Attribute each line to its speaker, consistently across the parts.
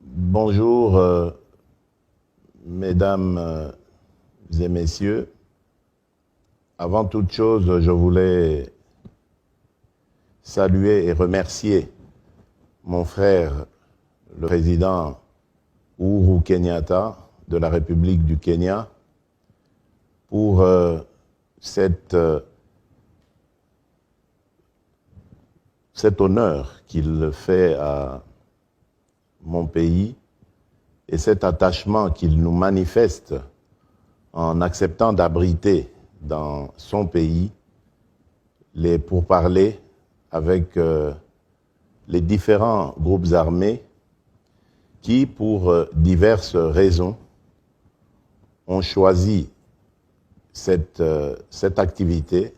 Speaker 1: Bonjour, mesdames et messieurs. Avant toute chose, je voulais saluer et remercier mon frère, le président Uhuru Kenyatta de la République du Kenya, pour cet honneur qu'il fait à mon pays et cet attachement qu'il nous manifeste en acceptant d'abriter dans son pays les pourparlers avec les différents groupes armés qui, pour diverses raisons, ont choisi cette activité.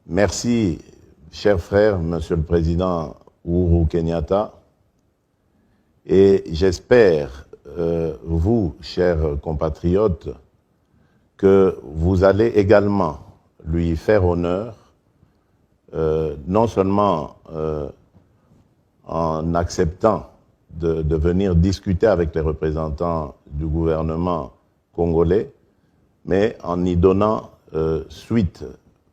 Speaker 1: Merci, cher frère, Monsieur le Président Uhuru Kenyatta, et j'espère, vous, chers compatriotes, que vous allez également lui faire honneur, non seulement en acceptant de venir discuter avec les représentants du gouvernement congolais, mais en y donnant suite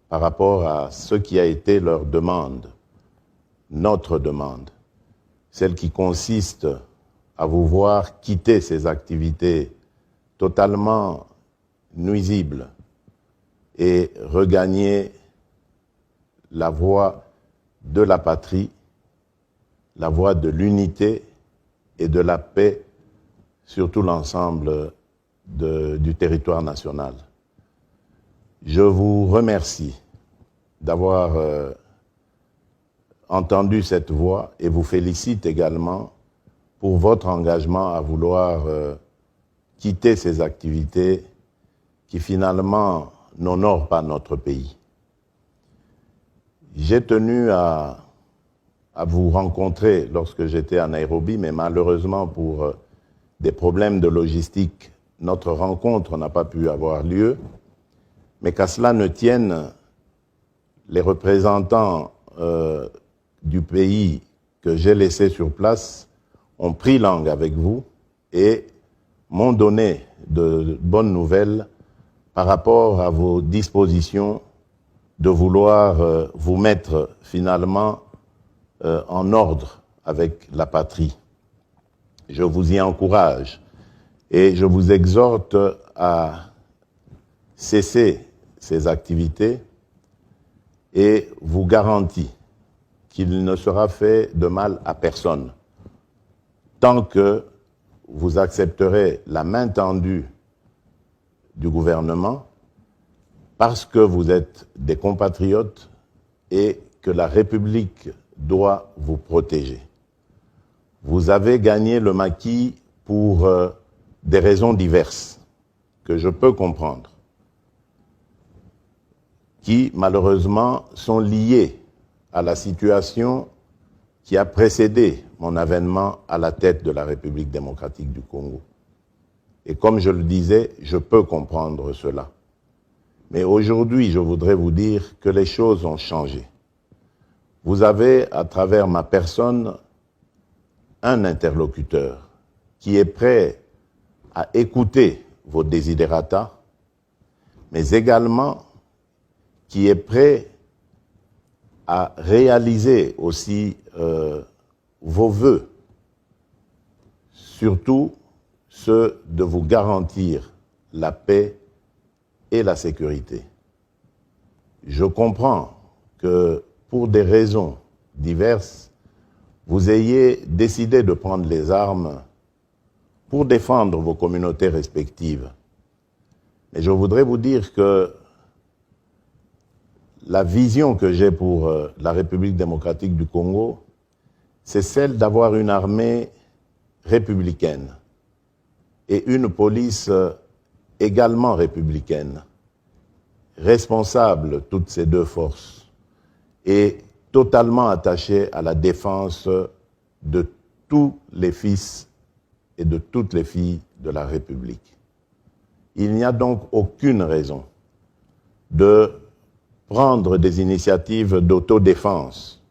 Speaker 1: par rapport à ce qui a été leur demande, notre demande, celle qui consiste à vous voir quitter ces activités totalement nuisibles et regagner la voie de la patrie, la voie de l'unité et de la paix sur tout l'ensemble du territoire national. Je vous remercie d'avoir entendu cette voix et vous félicite également pour votre engagement à vouloir quitter ces activités qui finalement n'honorent pas notre pays. J'ai tenu à vous rencontrer lorsque j'étais à Nairobi, mais malheureusement pour des problèmes de logistique, notre rencontre n'a pas pu avoir lieu. Mais qu'à cela ne tienne, les représentants du pays que j'ai laissé sur place ont pris langue avec vous et m'ont donné de bonnes nouvelles par rapport à vos dispositions de vouloir vous mettre finalement en ordre avec la patrie. Je vous y encourage et je vous exhorte à cesser ces activités et vous garantis qu'il ne sera fait de mal à personne tant que vous accepterez la main tendue du gouvernement parce que vous êtes des compatriotes et que la République doit vous protéger. Vous avez gagné le maquis pour des raisons diverses que je peux comprendre, qui malheureusement sont liées à la situation qui a précédé mon avènement à la tête de la République démocratique du Congo. Et comme je le disais, je peux comprendre cela. Mais aujourd'hui, je voudrais vous dire que les choses ont changé. Vous avez, à travers ma personne, un interlocuteur qui est prêt à écouter vos desiderata, mais également qui est prêt à réaliser aussi vos vœux, surtout ceux de vous garantir la paix et la sécurité. Je comprends que pour des raisons diverses, vous ayez décidé de prendre les armes pour défendre vos communautés respectives. Mais je voudrais vous dire que la vision que j'ai pour la République démocratique du Congo, c'est celle d'avoir une armée républicaine et une police également républicaine, responsable toutes ces deux forces et totalement attachée à la défense de tous les fils et de toutes les filles de la République. Il n'y a donc aucune raison de prendre des initiatives d'autodéfense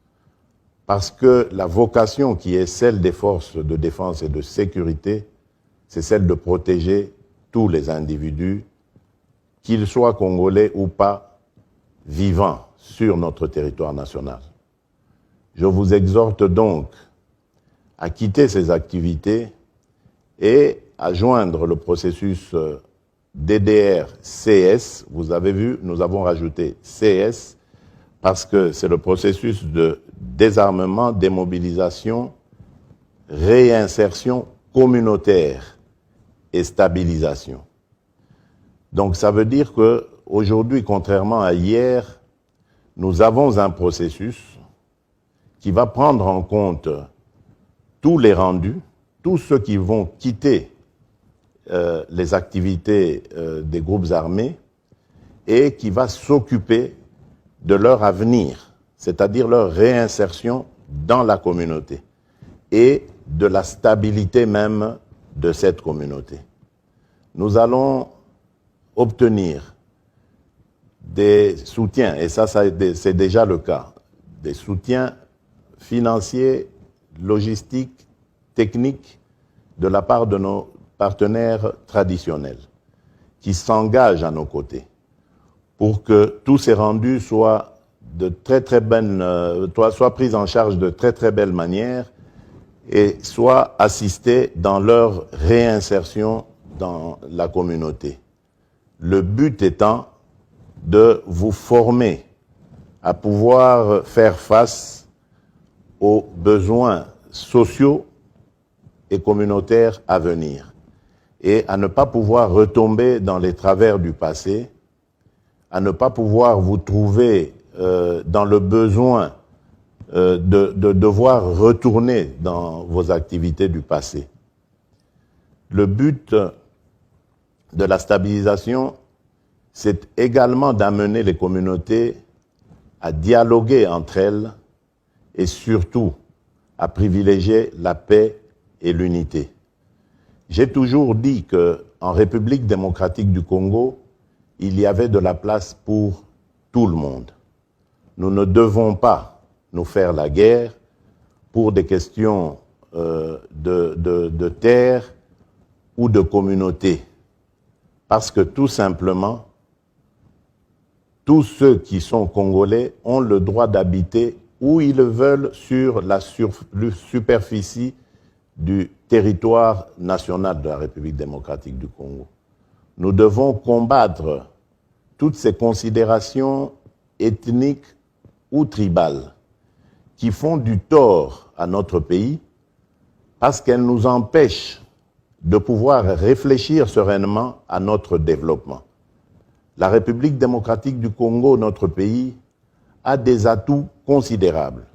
Speaker 1: parce que la vocation qui est celle des forces de défense et de sécurité, c'est celle de protéger tous les individus, qu'ils soient congolais ou pas, vivant sur notre territoire national. Je vous exhorte donc à quitter ces activités et à joindre le processus DDR-CS. Vous avez vu, nous avons rajouté CS parce que c'est le processus de désarmement, démobilisation, réinsertion communautaire et stabilisation. Donc ça veut dire qu'aujourd'hui, contrairement à hier, nous avons un processus qui va prendre en compte tous les rendus, tous ceux qui vont quitter les activités des groupes armés et qui va s'occuper de leur avenir, c'est-à-dire leur réinsertion dans la communauté et de la stabilité même de cette communauté. Nous allons obtenir des soutiens, et ça c'est déjà le cas, des soutiens financiers, logistiques, techniques de la part de nos partenaires traditionnels qui s'engagent à nos côtés pour que tous ces rendus soient soient pris en charge de très belle manière et soient assistés dans leur réinsertion dans la communauté. Le but étant de vous former à pouvoir faire face aux besoins sociaux et communautaires à venir et à ne pas pouvoir retomber dans les travers du passé, à ne pas pouvoir vous trouver dans le besoin de devoir retourner dans vos activités du passé. Le but de la stabilisation, c'est également d'amener les communautés à dialoguer entre elles et surtout à privilégier la paix et l'unité. J'ai toujours dit qu'en République démocratique du Congo, il y avait de la place pour tout le monde. Nous ne devons pas nous faire la guerre pour des questions de terre ou de communauté. Parce que tout simplement, tous ceux qui sont congolais ont le droit d'habiter où ils le veulent sur la superficie du territoire national de la République démocratique du Congo. Nous devons combattre toutes ces considérations ethniques ou tribales qui font du tort à notre pays parce qu'elles nous empêchent de pouvoir réfléchir sereinement à notre développement. La République démocratique du Congo, notre pays, a des atouts considérables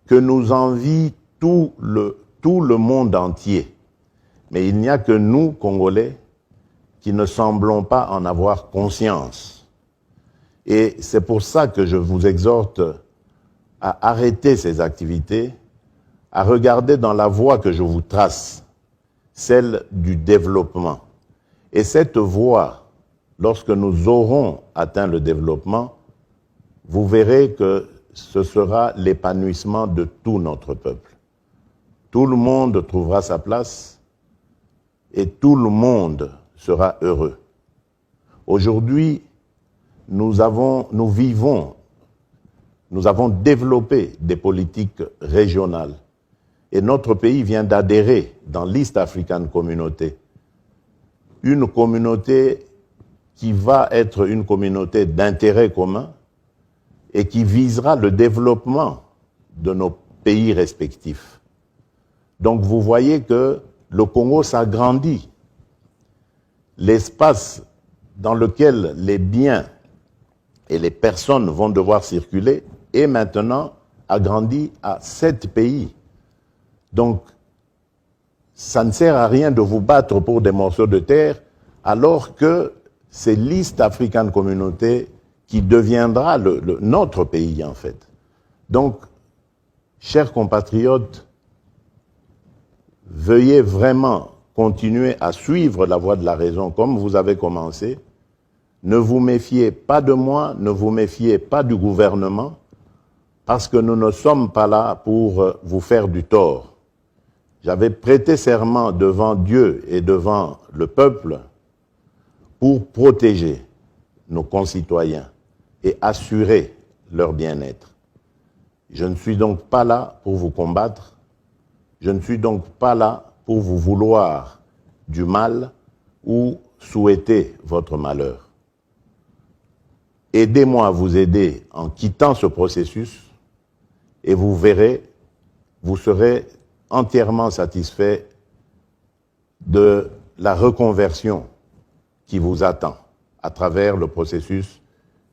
Speaker 1: que nous envie tout le monde entier. Mais il n'y a que nous, Congolais, qui ne semblons pas en avoir conscience. Et c'est pour ça que je vous exhorte à arrêter ces activités, à regarder dans la voie que je vous trace, celle du développement. Et cette voie, lorsque nous aurons atteint le développement, vous verrez que ce sera l'épanouissement de tout notre peuple. Tout le monde trouvera sa place et tout le monde sera heureux. Aujourd'hui, nous avons développé des politiques régionales et notre pays vient d'adhérer dans l'East African Community, une communauté qui va être une communauté d'intérêt commun et qui visera le développement de nos pays respectifs. Donc vous voyez que le Congo s'agrandit. L'espace dans lequel les biens et les personnes vont devoir circuler est maintenant agrandi à 7 pays. Donc, ça ne sert à rien de vous battre pour des morceaux de terre alors que c'est l'East African Community qui deviendra notre pays en fait. Donc, chers compatriotes, veuillez vraiment continuer à suivre la voie de la raison comme vous avez commencé. Ne vous méfiez pas de moi, ne vous méfiez pas du gouvernement, parce que nous ne sommes pas là pour vous faire du tort. J'avais prêté serment devant Dieu et devant le peuple pour protéger nos concitoyens et assurer leur bien-être. Je ne suis donc pas là pour vous combattre, je ne suis donc pas là pour vous vouloir du mal ou souhaiter votre malheur. Aidez-moi à vous aider en quittant ce processus et vous verrez, vous serez entièrement satisfait de la reconversion qui vous attend à travers le processus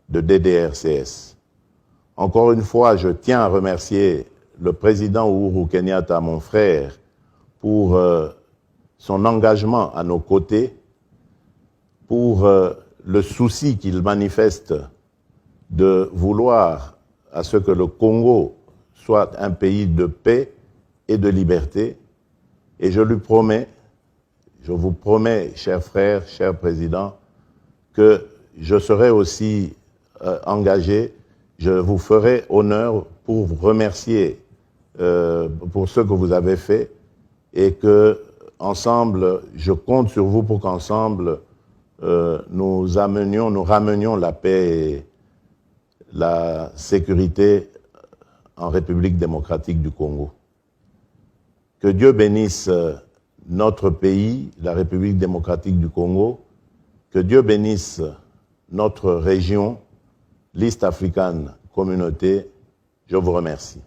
Speaker 1: de DDRCS. Encore une fois, je tiens à remercier le président Uhuru Kenyatta, mon frère, pour son engagement à nos côtés, pour le souci qu'il manifeste de vouloir à ce que le Congo soit un pays de paix et de liberté. Et je lui promets, je vous promets, chers frères, chers présidents, que je serai aussi engagé, je vous ferai honneur pour vous remercier pour ce que vous avez fait et que ensemble, je compte sur vous pour qu'ensemble nous ramenions la paix et la sécurité en République démocratique du Congo. Que Dieu bénisse notre pays, la République démocratique du Congo, que Dieu bénisse notre région, l'East African Communauté. Je vous remercie.